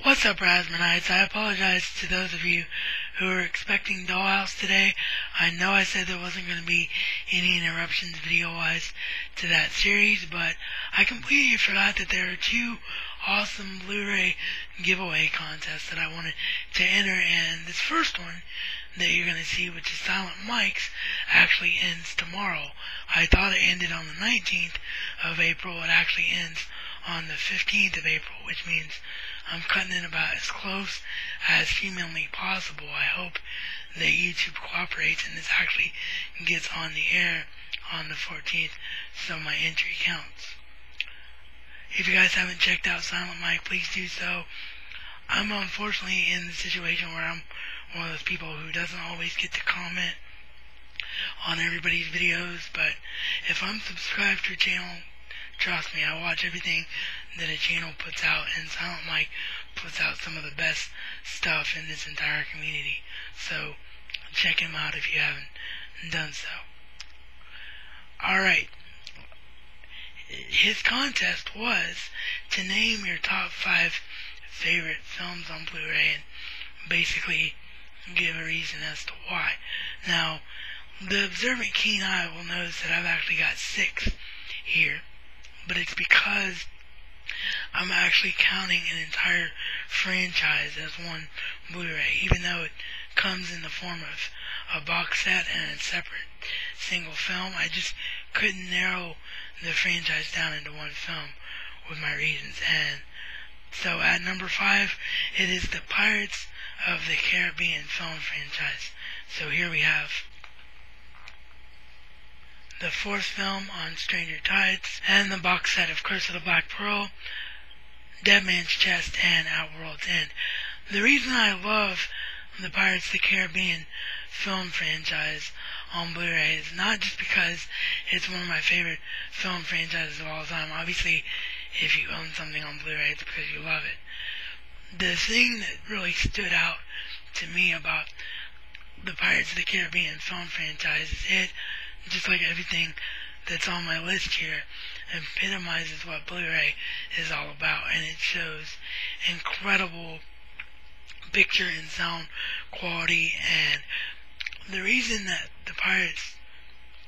What's up, Raspberries? I apologize to those of you who are expecting Dollhouse today. I know I said there wasn't going to be any interruptions video-wise to that series, but I completely forgot that there are two awesome Blu-ray giveaway contests that I wanted to enter, and this first one that you're going to see, which is SilentMike's, actually ends tomorrow. I thought it ended on the 19th of April. It actually ends on the 15th of April, which means I'm cutting it about as close as humanly possible. I hope that YouTube cooperates and this actually gets on the air on the 14th, so my entry counts. If you guys haven't checked out SilentMike, please do so. I'm unfortunately in the situation where I'm one of those people who doesn't always get to comment on everybody's videos, but if I'm subscribed to a channel, trust me, I watch everything that a channel puts out, and SilentMike puts out some of the best stuff in this entire community. So check him out if you haven't done so. Alright. His contest was to name your top 5 favorite films on Blu-ray and basically give a reason as to why. Now, the observant keen eye will notice that I've actually got 6 here, but it's because I'm actually counting an entire franchise as one Blu-ray, even though it comes in the form of a box set and a separate single film. I just couldn't narrow the franchise down into one film with my reasons, and so at number 5, it is the Pirates of the Caribbean film franchise. So here we have the 4th film on Stranger Tides, and the box set of Curse of the Black Pearl, Dead Man's Chest, and At World's End. The reason I love the Pirates of the Caribbean film franchise on Blu-ray is not just because it's one of my favorite film franchises of all time. Obviously, if you own something on Blu-ray, it's because you love it. The thing that really stood out to me about the Pirates of the Caribbean film franchise is it, just like everything that's on my list here, epitomizes what Blu-ray is all about, and it shows incredible picture and sound quality. And the reason that the Pirates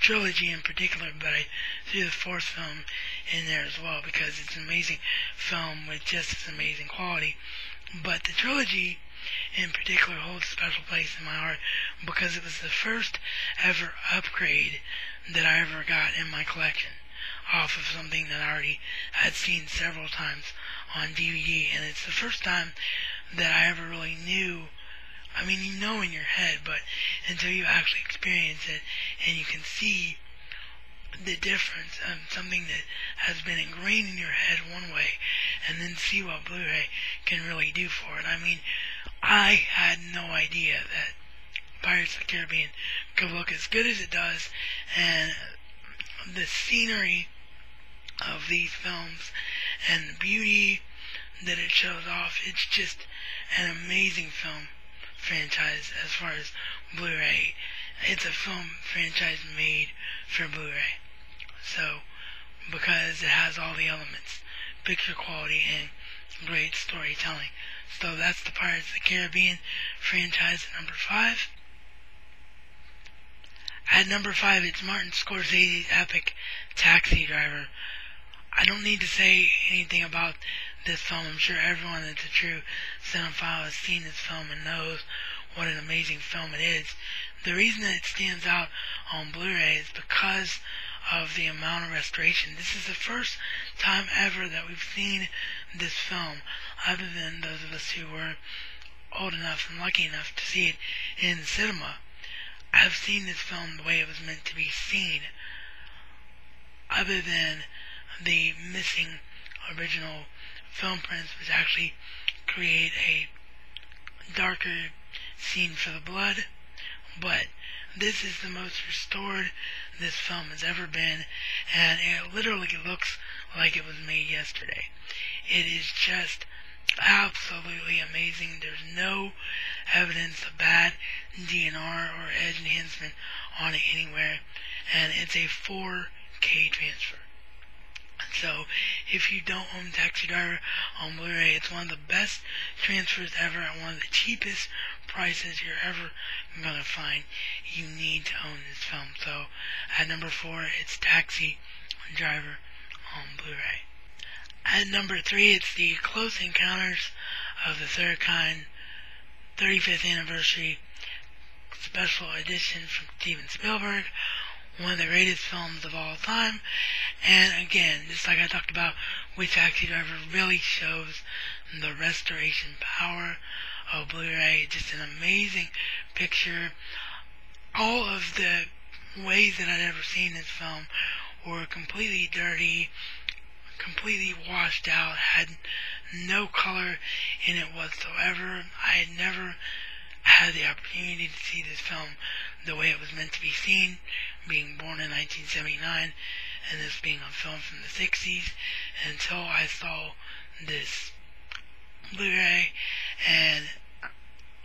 trilogy in particular, but I threw the 4th film in there as well because it's an amazing film with just as amazing quality, but the trilogy in particular holds a special place in my heart because it was the first ever upgrade that I ever got in my collection off of something that I already had seen several times on DVD, and it's the first time that I ever really knew. I mean, you know in your head, but until you actually experience it and you can see the difference of something that has been ingrained in your head one way and then see what Blu-ray can really do for it. I mean, I had no idea that Pirates of the Caribbean could look as good as it does, and the scenery of these films and the beauty that it shows off, it's just an amazing film franchise as far as Blu-ray. It's a film franchise made for Blu-ray. So, because it has all the elements, picture quality and great storytelling. So that's the Pirates of the Caribbean franchise at number 5. At number 5, it's Martin Scorsese's epic Taxi Driver. I don't need to say anything about this film. I'm sure everyone that's a true cinephile has seen this film and knows what an amazing film it is. The reason that it stands out on Blu-ray is because of the amount of restoration. This is the first time ever that we've seen this film, other than those of us who were old enough and lucky enough to see it in the cinema. I've seen this film the way it was meant to be seen, other than the missing original film prints, which actually create a darker scene for the blood. But this is the most restored this film has ever been, and it literally looks like it was made yesterday. It is just absolutely amazing. There's no evidence of bad DNR or edge enhancement on it anywhere, and it's a 4K transfer. So if you don't own Taxi Driver on Blu-ray, it's one of the best transfers ever at one of the cheapest prices you're ever gonna find. You need to own this film. So at number 4, it's Taxi Driver on Blu-ray. At number 3, it's the Close Encounters of the Third Kind 35th Anniversary Special Edition from Steven Spielberg, one of the greatest films of all time. And again, just like I talked about with Taxi Driver, really shows the restoration power of Blu-ray. Just an amazing picture. All of the ways that I'd ever seen this film were completely dirty, completely washed out, had no color in it whatsoever. I had never had the opportunity to see this film the way it was meant to be seen, being born in 1979 and this being a film from the 60s, until I saw this Blu-ray. And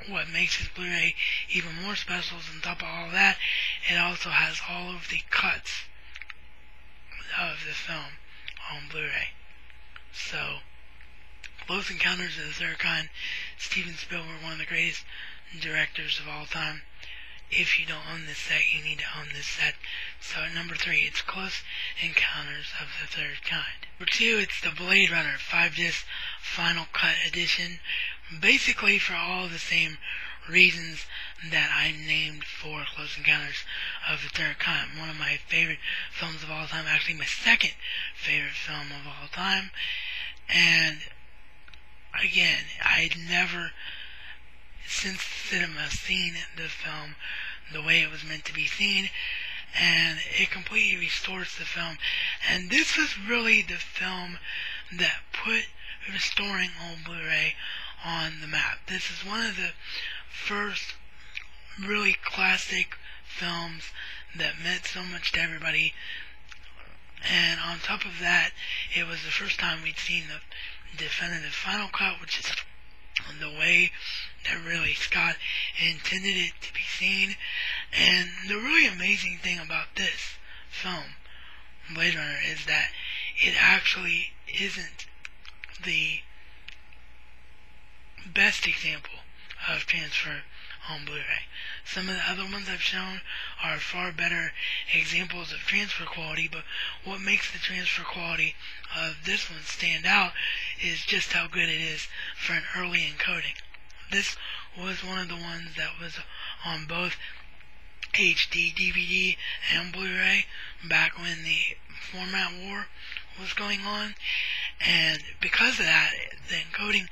what makes this Blu-ray even more special is, on top of all that, it also has all of the cuts of the film on Blu-ray. So, Close Encounters of the Third Kind, Steven Spielberg, one of the greatest directors of all time. If you don't own this set, you need to own this set. So at number 3, it's Close Encounters of the Third Kind. Number 2, it's the Blade Runner 5-disc Final Cut Edition. Basically for all the same reasons that I named for Close Encounters of the Third Kind. One of my favorite films of all time, actually my second favorite film of all time. And again, I'd never, since cinema, seen the film the way it was meant to be seen, and it completely restores the film. And this was really the film that put restoring on Blu-ray on the map. This is one of the first really classic films that meant so much to everybody. And on top of that, it was the first time we'd seen the definitive final cut, which is the way that really Scott intended it to be seen. And the really amazing thing about this film, Blade Runner, is that it actually isn't the best example of transfer on Blu-ray. Some of the other ones I've shown are far better examples of transfer quality, but what makes the transfer quality of this one stand out is just how good it is for an early encoding. This was one of the ones that was on both HD, DVD, and Blu-ray back when the format war was going on, and because of that, the encoding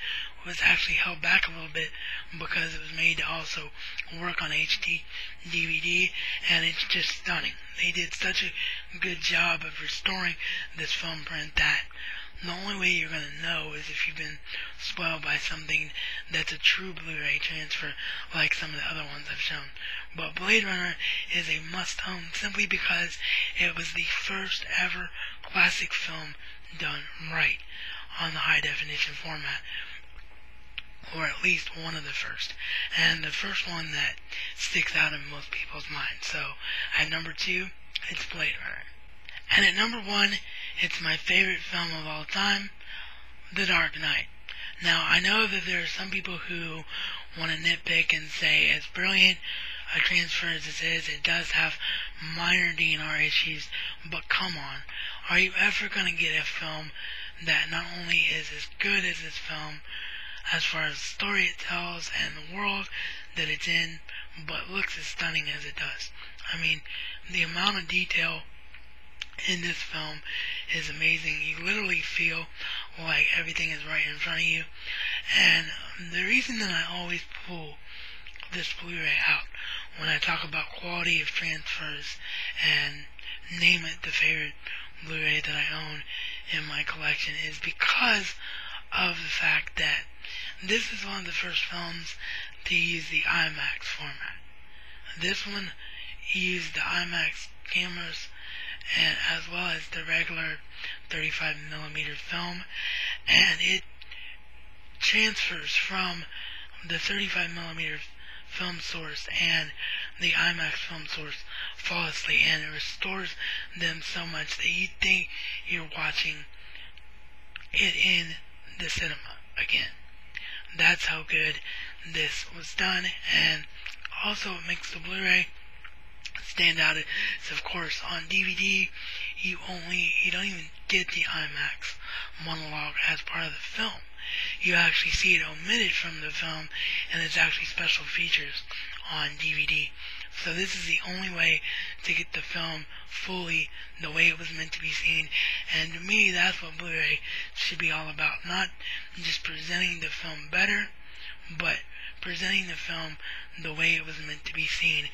was actually held back a little bit because it was made to also work on HD DVD, and it's just stunning. They did such a good job of restoring this film print that the only way you're going to know is if you've been spoiled by something that's a true Blu-ray transfer like some of the other ones I've shown. But Blade Runner is a must-own simply because it was the first ever classic film done right on the high-definition format, or at least one of the first, and the first one that sticks out in most people's minds. So at number 2, it's Blade Runner. And at number 1, it's my favorite film of all time, The Dark Knight. Now, I know that there are some people who want to nitpick and say, as brilliant a transfer as this is, it does have minor DNR issues, but come on, are you ever going to get a film that not only is as good as this film, as far as the story it tells and the world that it's in, but looks as stunning as it does? I mean, the amount of detail in this film is amazing. You literally feel like everything is right in front of you. And the reason that I always pull this Blu-ray out when I talk about quality of transfers and name it the favorite Blu-ray that I own in my collection is because of the fact that this is one of the first films to use the IMAX format. This one used the IMAX cameras and as well as the regular 35mm film, and it transfers from the 35mm film source and the IMAX film source flawlessly, and it restores them so much that you think you're watching it in the cinema again. That's how good this was done, and also it makes the Blu-ray stand out. It's of course on DVD. You don't even get the IMAX monologue as part of the film. You actually see it omitted from the film, and it's actually special features on DVD. So this is the only way to get the film fully the way it was meant to be seen. And to me, that's what Blu-ray should be all about. Not just presenting the film better, but presenting the film the way it was meant to be seen,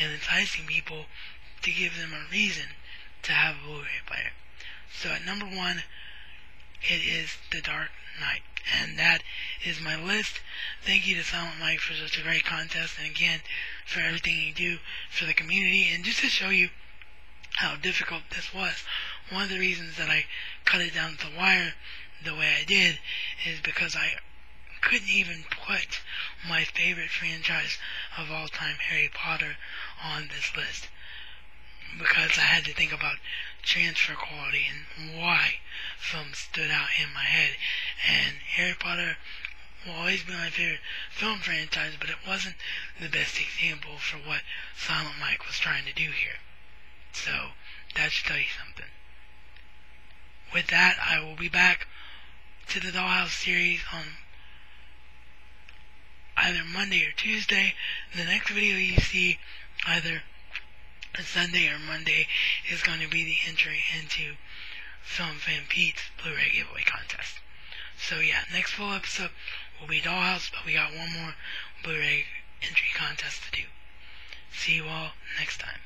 and enticing people to give them a reason to have a Blu-ray player. So at number 1, it is The Dark Knight. And that is my list. Thank you to SilentMike for such a great contest, and again, for everything you do for the community. And just to show you how difficult this was, one of the reasons that I cut it down to the wire the way I did is because I couldn't even put my favorite franchise of all time, Harry Potter, on this list, because I had to think about transfer quality and why films stood out in my head. And Harry Potter will always be my favorite film franchise, but it wasn't the best example for what SilentMike was trying to do here. So that should tell you something. With that, I will be back to the Dollhouse series on either Monday or Tuesday. The next video you see, either Sunday or Monday, is going to be the entry into Film Fan Pete's Blu-ray giveaway contest. So yeah, next full episode will be Dollhouse, but we got one more Blu-ray entry contest to do. See you all next time.